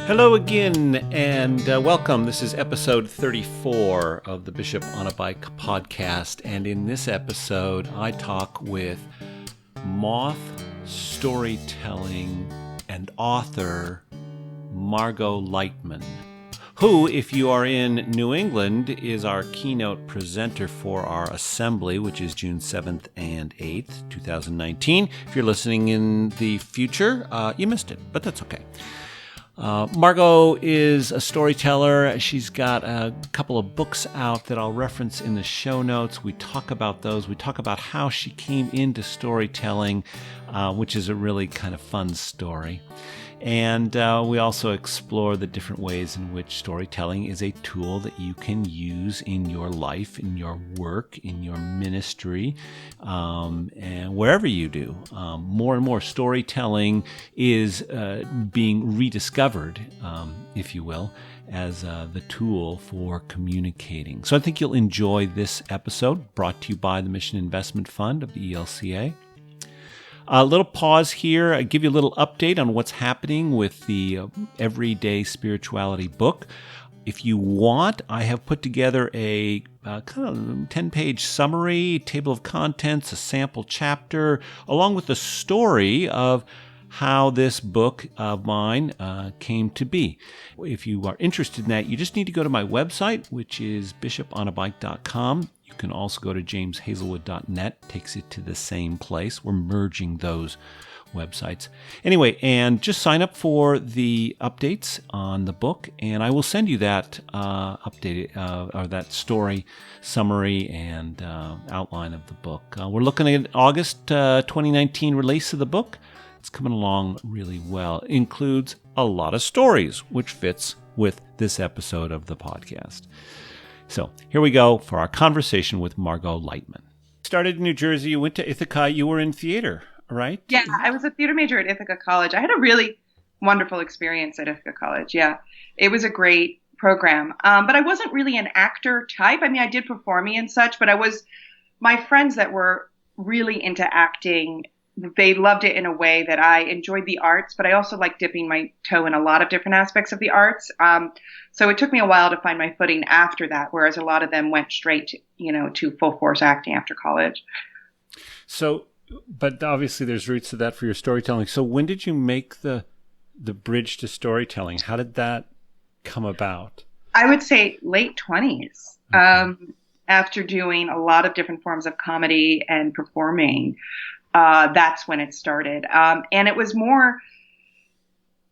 Hello again, and welcome. This is episode 34 of the Bishop on a Bike podcast, and in this episode, I talk with Moth storytelling and author Margot Leitman, who, if you are in New England, is our keynote presenter for our assembly, which is June 7th and 8th, 2019. If you're listening in the future, you missed it, but that's okay. Margot is a storyteller. She's got a couple of books out that I'll reference in the show notes. We talk about those. We talk about how she came into storytelling, which is a really kind of fun story. And we also explore the different ways in which storytelling is a tool that you can use in your life, in your work, in your ministry, and wherever you do. More and more storytelling is being rediscovered, if you will, as the tool for communicating. So I think you'll enjoy this episode, brought to you by the Mission Investment Fund of the ELCA. A little pause here. I give you a little update on what's happening with the Everyday Spirituality book. If you want, I have put together a kind of 10-page summary, table of contents, a sample chapter, along with the story of how this book of mine came to be. If you are interested in that, you just need to go to my website, which is bishoponabike.com. You can also go to jameshazelwood.net. Takes you to the same place. We're merging those websites. Anyway, and just sign up for the updates on the book, and I will send you that updated or that story summary and outline of the book. We're looking at August 2019 release of the book. It's coming along really well. It includes a lot of stories, which fits with this episode of the podcast. So here we go for our conversation with Margot Leitman. Started in New Jersey, you went to Ithaca, you were in theater, right? Yeah, I was a theater major at Ithaca College. I had a really wonderful experience at Ithaca College, yeah. It was a great program, but I wasn't really an actor type. I mean, I did performing and such, but my friends that were really into acting, they loved it in a way that I enjoyed the arts, but I also like dipping my toe in a lot of different aspects of the arts. So it took me a while to find my footing after that, whereas a lot of them went straight to full force acting after college. So, but obviously there's roots to that for your storytelling. So when did you make the bridge to storytelling? How did that come about? I would say late 20s. Okay. After doing a lot of different forms of comedy and performing, that's when it started. And it was more,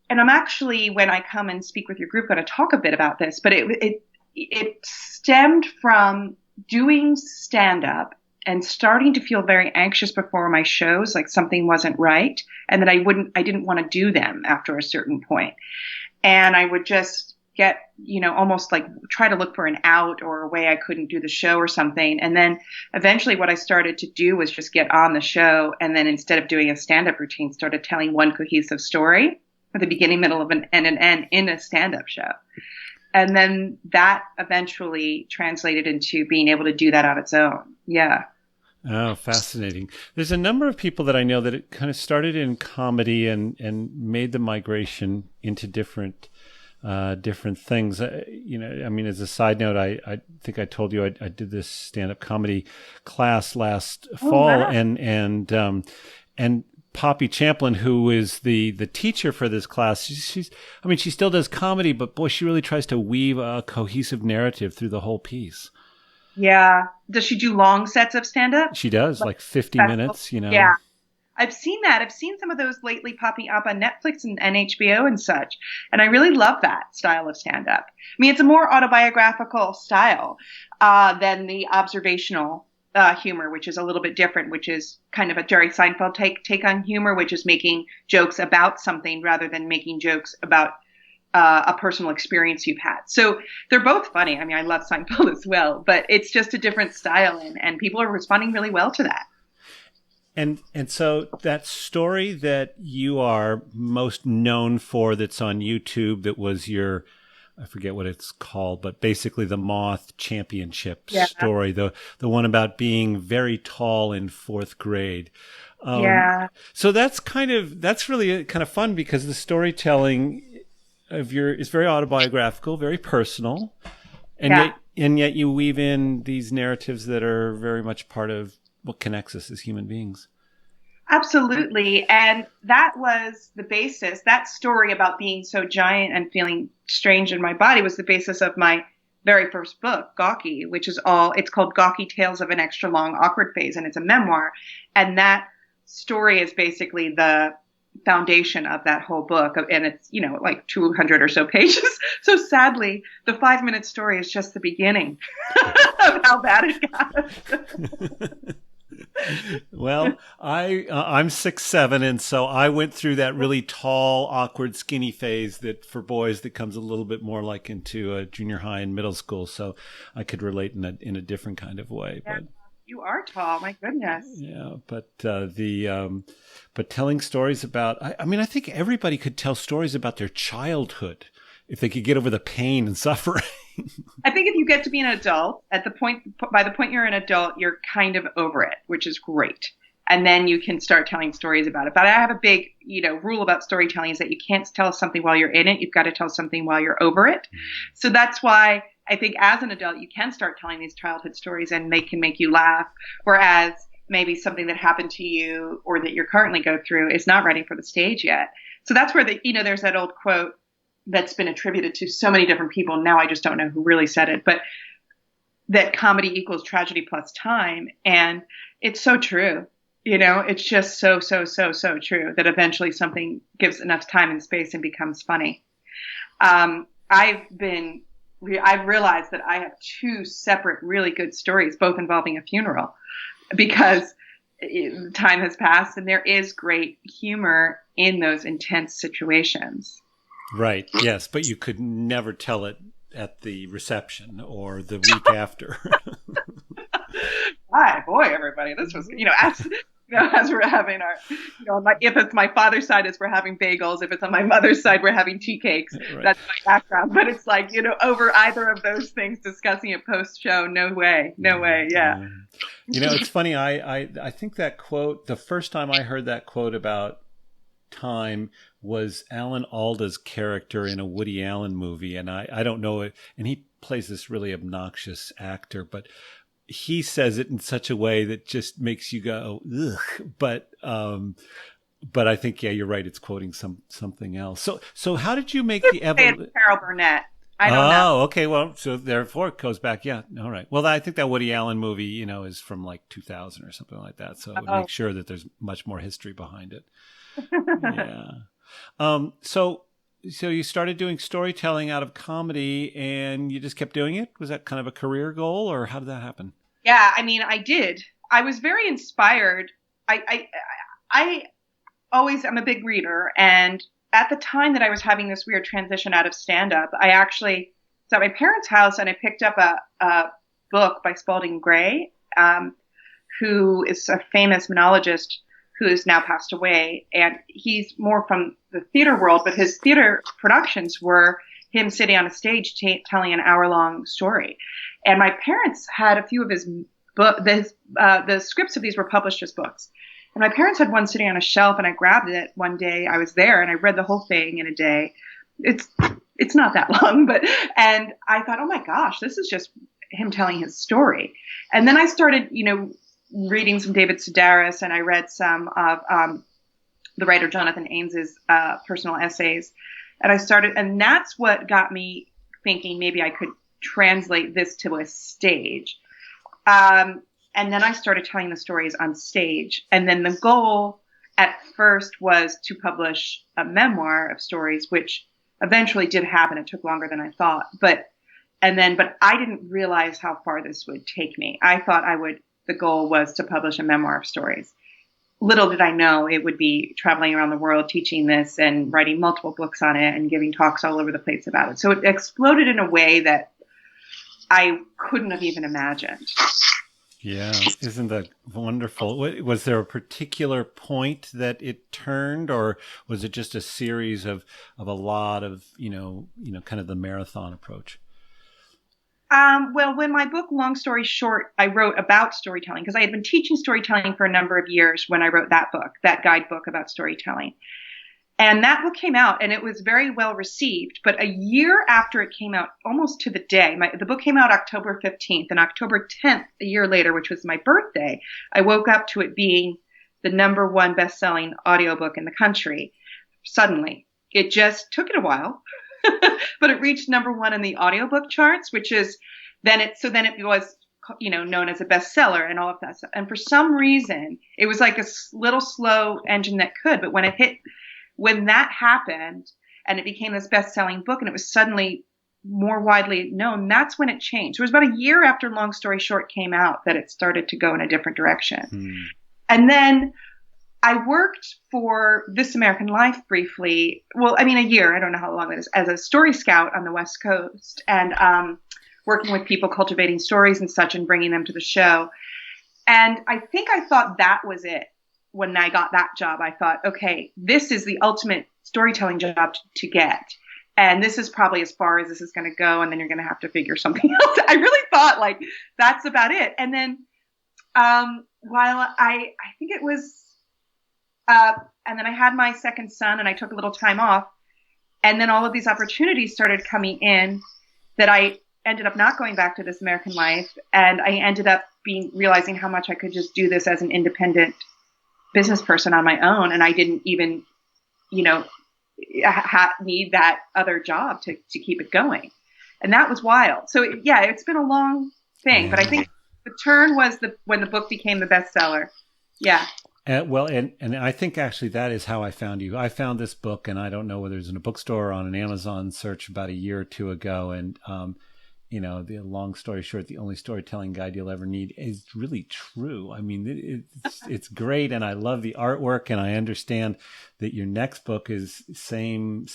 and I'm actually, when I come and speak with your group, going to talk a bit about this, but it stemmed from doing stand-up and starting to feel very anxious before my shows, like something wasn't right, and that I didn't want to do them after a certain point. And I would just get, almost like try to look for an out or a way I couldn't do the show or something. And then eventually what I started to do was just get on the show. And then instead of doing a stand-up routine, started telling one cohesive story at the beginning, middle, of an end in a stand-up show. And then that eventually translated into being able to do that on its own. Yeah. Oh, fascinating. There's a number of people that I know that it kind of started in comedy and made the migration into different things. As a side note, I think I told you I did this stand-up comedy class last fall, wow. and Poppy Champlin, who is the teacher for this class, she still does comedy, but boy, she really tries to weave a cohesive narrative through the whole piece. Yeah. Does she do long sets of stand-up? She does, like 50 minutes, Yeah. I've seen that. I've seen some of those lately popping up on Netflix and HBO and such. And I really love that style of stand-up. I mean, it's a more autobiographical style than the observational humor, which is a little bit different, which is kind of a Jerry Seinfeld take on humor, which is making jokes about something rather than making jokes about a personal experience you've had. So they're both funny. I mean, I love Seinfeld as well, but it's just a different style, and people are responding really well to that. And so that story that you are most known for that's on YouTube, that was your, I forget what it's called, but basically the Moth Championship story, the one about being very tall in fourth grade. So that's really kind of fun, because the storytelling of your is very autobiographical, very personal, and Yeah. yet you weave in these narratives that are very much part of what connects us as human beings. Absolutely. And that was the basis. That story about being so giant and feeling strange in my body was the basis of my very first book, Gawky, which is it's called Gawky Tales of an Extra Long Awkward Phase, and it's a memoir. And that story is basically the foundation of that whole book. And it's, like 200 or so pages. So sadly, the 5-minute story is just the beginning of how bad it got. Well, I'm 6'7", and so I went through that really tall, awkward, skinny phase that for boys that comes a little bit more like into a junior high and middle school. So I could relate in a different kind of way. Yeah, but you are tall, my goodness. yeah, but but telling stories about, I mean, I think everybody could tell stories about their childhood if they could get over the pain and suffering. I think if you get to be an adult, by the point you're an adult, you're kind of over it, which is great. And then you can start telling stories about it. But I have a big, rule about storytelling is that you can't tell something while you're in it. You've got to tell something while you're over it. So that's why I think as an adult, you can start telling these childhood stories and they can make you laugh. Whereas maybe something that happened to you or that you're currently go through is not ready for the stage yet. So that's where there's that old quote that's been attributed to so many different people. Now I just don't know who really said it, but that comedy equals tragedy plus time. And it's so true. It's just so true that eventually something gives enough time and space and becomes funny. I've realized that I have 2 separate really good stories, both involving a funeral, because time has passed and there is great humor in those intense situations. Right. Yes. But you could never tell it at the reception or the week after. Hi, boy, everybody. This was, as we're having our, if it's my father's side, we're having bagels. If it's on my mother's side, we're having tea cakes. Right. That's my background. But it's like, over either of those things, discussing it post-show, no way. Yeah. It's funny. I think that quote, the first time I heard that quote about time was Alan Alda's character in a Woody Allen movie. And I don't know it. And he plays this really obnoxious actor, but he says it in such a way that just makes you go, ugh. But I think, yeah, you're right. It's quoting something else. So how did you make the evolution? Carol Burnett. I don't know. Oh, okay. Well, so therefore it goes back. Yeah. All right. Well, I think that Woody Allen movie, is from like 2000 or something like that. So it would make sure that there's much more history behind it. Yeah. So you started doing storytelling out of comedy and you just kept doing it? Was that kind of a career goal or how did that happen? Yeah, I mean, I did. I was very inspired. I I'm a big reader. And at the time that I was having this weird transition out of stand-up, I actually was at my parents' house and I picked up a book by Spalding Gray, who is a famous monologist who has now passed away. And he's more from the theater world, but his theater productions were him sitting on a stage telling an hour-long story. And my parents had a few of his the scripts of these were published as books. And my parents had one sitting on a shelf, and I grabbed it one day. I was there, and I read the whole thing in a day. It's not that long, and I thought, oh my gosh, this is just him telling his story. And then I started, reading some David Sedaris, and I read some of the writer Jonathan Ains's personal essays. And that's what got me thinking maybe I could translate this to a stage. And then I started telling the stories on stage. And then the goal at first was to publish a memoir of stories, which eventually did happen. It took longer than I thought. But I didn't realize how far this would take me. I thought the goal was to publish a memoir of stories. Little did I know it would be traveling around the world teaching this and writing multiple books on it and giving talks all over the place about it. So it exploded in a way that I couldn't have even imagined. Yeah, isn't that wonderful? Was there a particular point that it turned, or was it just a series of a lot of, kind of the marathon approach? Well, when my book, Long Story Short, I wrote about storytelling because I had been teaching storytelling for a number of years when I wrote that book, that guidebook about storytelling. And that book came out and it was very well received. But a year after it came out, almost to the day, the book came out October 15th, and October 10th, a year later, which was my birthday, I woke up to it being the #1 best-selling audiobook in the country. Suddenly. It just took it a while, but it reached #1 in the audiobook charts, which is then it was, known as a bestseller and all of that stuff. And for some reason, it was like a little slow engine that could, but when that happened and it became this best-selling book and it was suddenly more widely known, that's when it changed. It was about a year after Long Story Short came out that it started to go in a different direction. And then I worked for This American Life briefly. Well, a year. I don't know how long that is, as a story scout on the West Coast, and working with people cultivating stories and such and bringing them to the show. And I think I thought that was it. When I got that job, I thought, okay, this is the ultimate storytelling job to get. And this is probably as far as this is going to go. And then you're going to have to figure something else. I really thought like, that's about it. And then, while I think it was, and then I had my second son and I took a little time off, and then all of these opportunities started coming in that I ended up not going back to This American Life. And I ended up realizing how much I could just do this as an independent business person on my own. And I didn't even, need that other job to keep it going. And that was wild. So it's been a long thing, but I think the turn was when the book became the bestseller. Yeah. And I think actually that is how I found you. I found this book, and I don't know whether it was in a bookstore or on an Amazon search about a year or two ago. And, the Long Story Short, the only storytelling guide you'll ever need is really true. I mean, it's great. And I love the artwork, and I understand that your next book is same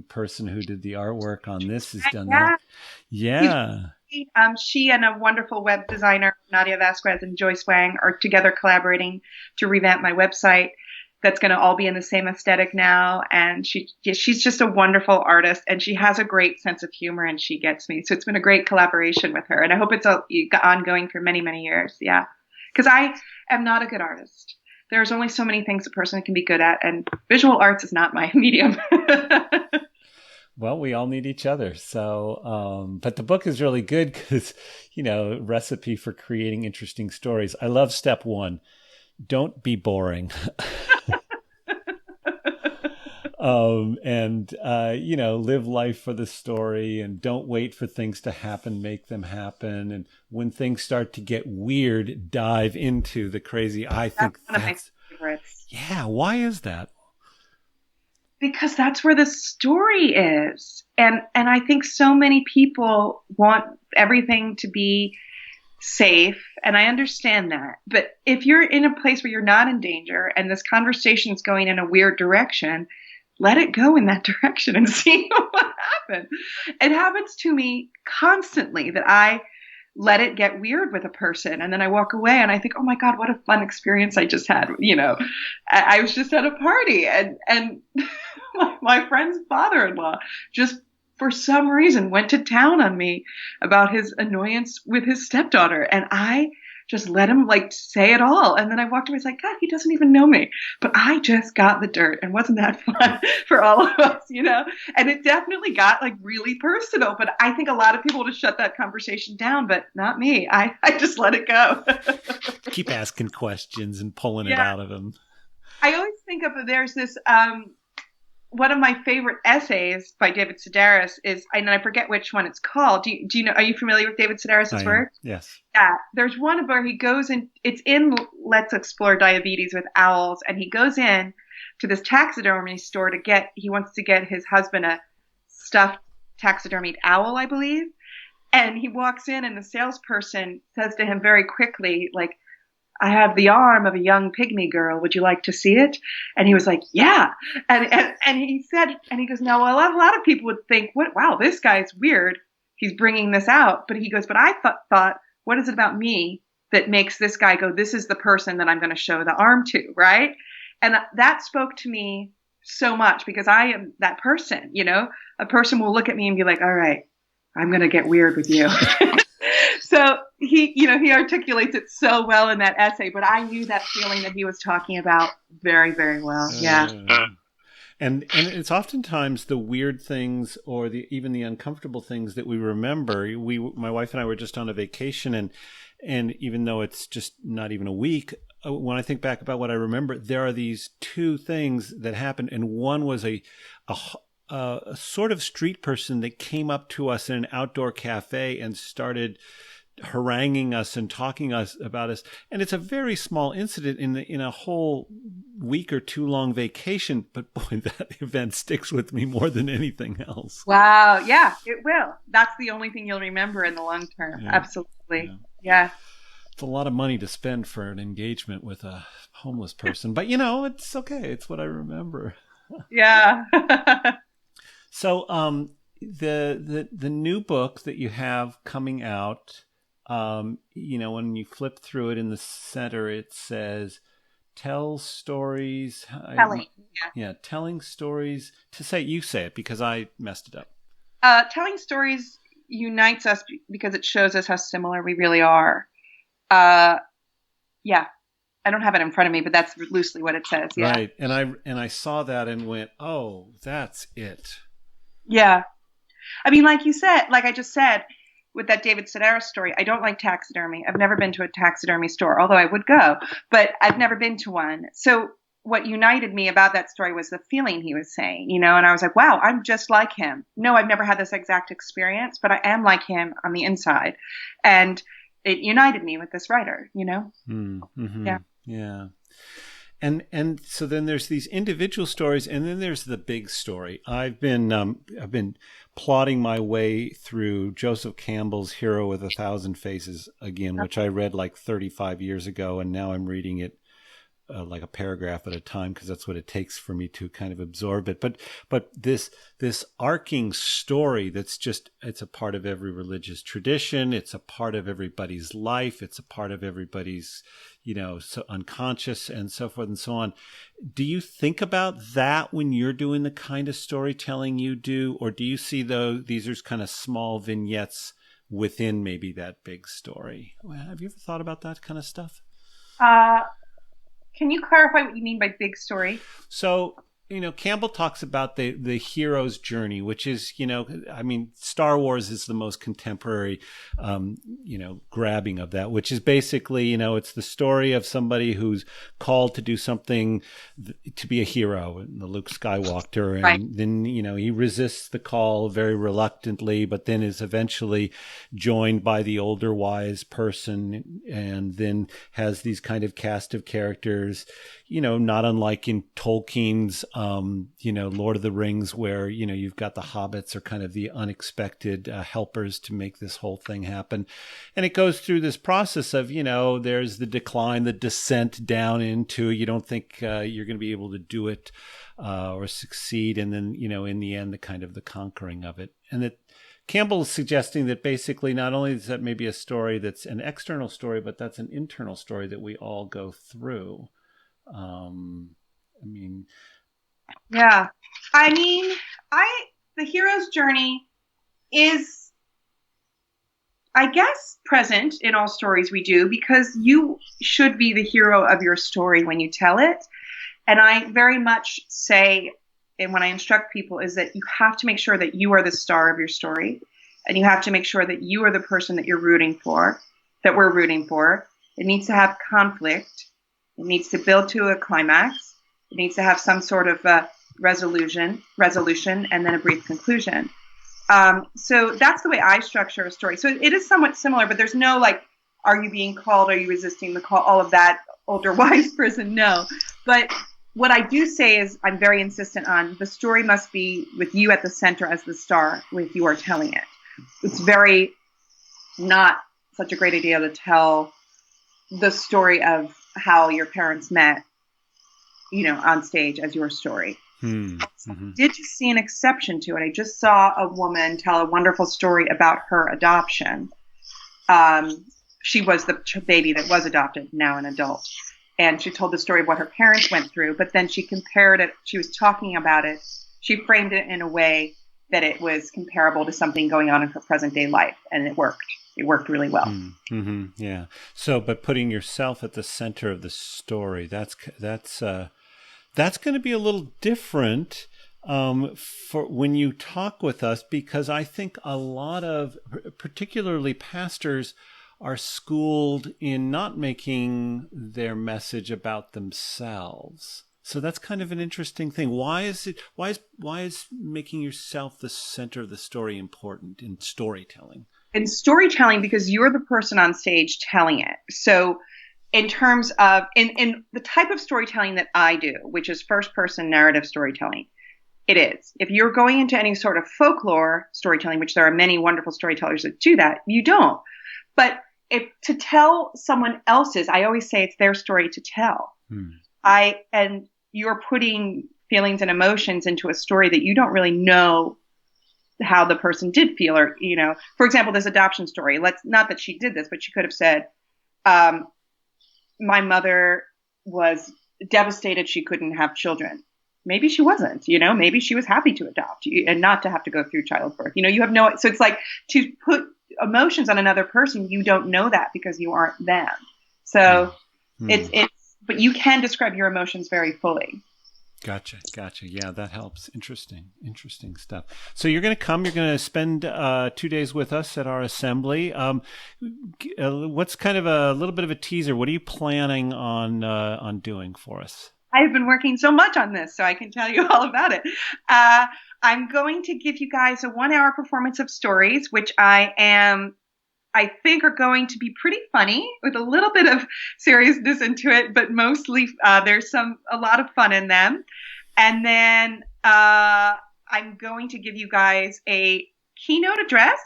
person who did the artwork on this has done that. Yeah. She and a wonderful web designer, Nadia Vasquez and Joyce Wang, are together collaborating to revamp my website. That's going to all be in the same aesthetic now. And she's just a wonderful artist, and she has a great sense of humor, and she gets me. So it's been a great collaboration with her. And I hope it's ongoing for many, many years. Yeah. Because I am not a good artist. There's only so many things a person can be good at, and visual arts is not my medium. Well, we all need each other. So, but the book is really good because, recipe for creating interesting stories. I love step 1. Don't be boring. Live life for the story, and don't wait for things to happen, make them happen. And when things start to get weird, dive into the crazy. I think that's one of my favorites. Yeah. Why is that? Because that's where the story is. And I think so many people want everything to be safe, and I understand that. But if you're in a place where you're not in danger and this conversation is going in a weird direction, let it go in that direction and see what happens. It happens to me constantly that I let it get weird with a person, and then I walk away and I think, oh my God, what a fun experience I just had. I was just at a party, and my friend's father-in-law just for some reason went to town on me about his annoyance with his stepdaughter, and I just let him say it all. And then I walked away. It's like, God, he doesn't even know me, but I just got the dirt, and wasn't that fun for all of us, And it definitely got really personal, but I think a lot of people would have shut that conversation down, but not me. I just let it go. Keep asking questions and pulling it out of him. I always think there's this, one of my favorite essays by David Sedaris is, and I forget which one it's called. Do you know? Are you familiar with David Sedaris' work? Yes. Yeah. There's one where he goes in. It's in Let's Explore Diabetes with Owls, and he goes in to this taxidermy store he wants to get his husband a stuffed taxidermied owl, I believe. And he walks in, and the salesperson says to him very quickly, I have the arm of a young pygmy girl. Would you like to see it? And he was like, yeah. And he said, and he goes, now, a lot of people would think, wow, this guy's weird. He's bringing this out. But he goes, but I thought, what is it about me that makes this guy go, this is the person that I'm going to show the arm to, right? And that spoke to me so much, because I am that person, a person will look at me and be like, all right, I'm going to get weird with you. So he articulates it so well in that essay, but I knew that feeling that he was talking about very, very well. Yeah. And it's oftentimes the weird things or even the uncomfortable things that we remember. My wife and I were just on a vacation, and even though it's just not even a week, when I think back about what I remember, there are these two things that happened, and one was a sort of street person that came up to us in an outdoor cafe and started haranguing us and talking about us. And it's a very small incident in a whole week or two long vacation. But boy, that event sticks with me more than anything else. Wow. Yeah, it will. That's the only thing you'll remember in the long term. Yeah. Absolutely. Yeah. It's a lot of money to spend for an engagement with a homeless person, but it's okay. It's what I remember. Yeah. So, the new book that you have coming out, when you flip through it in the center, it says, "Tell stories." Telling. Yeah, telling stories. You say it because I messed it up. Telling stories unites us because it shows us how similar we really are. Yeah. I don't have it in front of me, but that's loosely what it says. Yeah. Right. And I saw that and went, "Oh, that's it." Yeah. I mean, like I just said, with that David Sedaris story, I don't like taxidermy. I've never been to a taxidermy store, although I would go, but I've never been to one. So what united me about that story was the feeling he was saying, and I was like, wow, I'm just like him. No, I've never had this exact experience, but I am like him on the inside. And it united me with this writer, Mm-hmm. Yeah. Yeah. And so then there's these individual stories, and then there's the big story. I've been plotting my way through Joseph Campbell's Hero with 1,000 Faces again, which I read like 35 years ago, and now I'm reading it like a paragraph at a time because that's what it takes for me to kind of absorb it. But this arcing story it's a part of every religious tradition. It's a part of everybody's life. It's a part of everybody's, so unconscious and so forth and so on. Do you think about that when you're doing the kind of storytelling you do, or do you see these are kind of small vignettes within maybe that big story? Have you ever thought about that kind of stuff? Can you clarify what you mean by big story? So, Campbell talks about the hero's journey, which is, Star Wars is the most contemporary, grabbing of that, which is basically, it's the story of somebody who's called to do something, to be a hero, the Luke Skywalker. And right. Then, he resists the call very reluctantly, but then is eventually joined by the older wise person, and then has these kind of cast of characters, not unlike in Tolkien's, Lord of the Rings, where, you've got the hobbits are kind of the unexpected helpers to make this whole thing happen. And it goes through this process of, there's the decline, the descent down into, you don't think you're going to be able to do it or succeed. And then, in the end, the conquering of it. And that Campbell is suggesting that basically not only is that maybe a story that's an external story, but that's an internal story that we all go through. Yeah. The hero's journey is, I guess, present in all stories we do, because you should be the hero of your story when you tell it. And I very much say, and when I instruct people, is that you have to make sure that you are the star of your story. And you have to make sure that you are the person that you're rooting for, that we're rooting for. It needs to have conflict. It needs to build to a climax. It needs to have some sort of resolution, and then a brief conclusion. So that's the way I structure a story. So it is somewhat similar, but there's no are you being called? Are you resisting the call? All of that older wise person, no. But what I do say is I'm very insistent on the story must be with you at the center as the star, if you are telling it. It's very not such a great idea to tell the story of how your parents met, on stage as your story. Mm-hmm. Did you see an exception to it? I just saw a woman tell a wonderful story about her adoption. She was the baby that was adopted, now an adult. And she told the story of what her parents went through, but then she compared it. She was talking about it. She framed it in a way that it was comparable to something going on in her present day life. And it worked. It worked really well. Mm-hmm. Yeah. So, but putting yourself at the center of the story, that's That's going to be a little different for when you talk with us, because I think a lot of, particularly pastors, are schooled in not making their message about themselves. So that's kind of an interesting thing. Why is making yourself the center of the story important in storytelling? In storytelling, because you're the person on stage telling it. So in terms of in the type of storytelling that I do, which is first person narrative storytelling, it is. If you're going into any sort of folklore storytelling, which there are many wonderful storytellers that do that, you don't. But if to tell someone else's, I always say it's their story to tell. And you're putting feelings and emotions into a story that you don't really know how the person did feel, or, for example, this adoption story. Not that she did this, but she could have said, my mother was devastated she couldn't have children. Maybe she wasn't, maybe she was happy to adopt and not to have to go through childbirth. You have no, so it's like to put emotions on another person. You don't know that because you aren't them. So but you can describe your emotions very fully. Gotcha. Yeah, that helps. Interesting stuff. So you're going to spend 2 days with us at our assembly. What's kind of a little bit of a teaser? What are you planning on doing for us? I've been working so much on this, so I can tell you all about it. I'm going to give you guys a 1-hour performance of stories, which I think are going to be pretty funny with a little bit of seriousness into it, but mostly there's a lot of fun in them. And then I'm going to give you guys a keynote address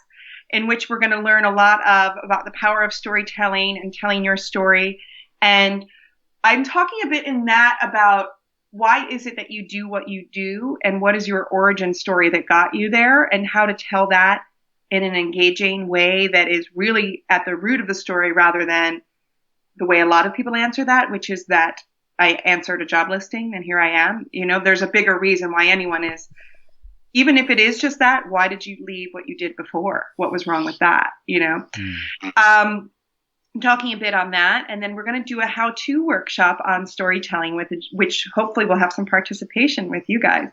in which we're going to learn a lot about the power of storytelling and telling your story. And I'm talking a bit in that about why is it that you do what you do, and what is your origin story that got you there, and how to tell that in an engaging way that is really at the root of the story, rather than the way a lot of people answer that, which is that I answered a job listing and here I am. There's a bigger reason why anyone is, even if it is just that, why did you leave what you did before? What was wrong with that? I'm talking a bit on that, and then we're going to do a how-to workshop on storytelling which hopefully will have some participation with you guys.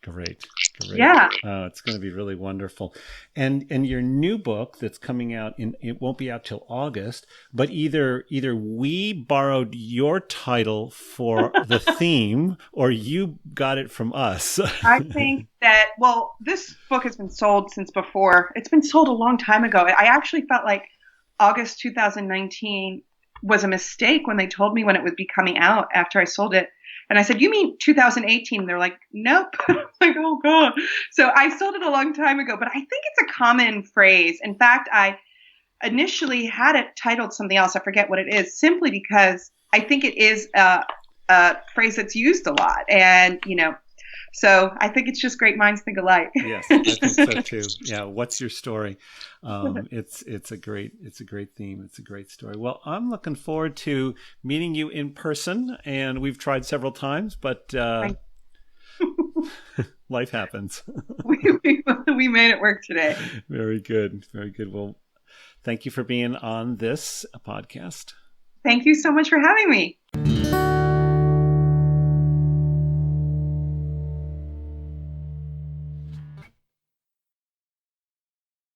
Great. Yeah. It's going to be really wonderful. And your new book that's coming out, it won't be out till August, but either we borrowed your title for the theme, or you got it from us. I think that, this book has been sold since before. It's been sold a long time ago. I actually felt like August 2019 was a mistake when they told me when it would be coming out after I sold it. And I said, you mean 2018? And they're like, nope. I'm like, oh God. So I sold it a long time ago, but I think it's a common phrase. In fact, I initially had it titled something else. I forget what it is, simply because I think it is a phrase that's used a lot. And, so I think it's just great minds think alike. Yes, I think so too. Yeah. What's your story? It's a great theme. It's a great story. Well, I'm looking forward to meeting you in person, and we've tried several times, but life happens. we made it work today. Very good. Well, thank you for being on this podcast. Thank you so much for having me.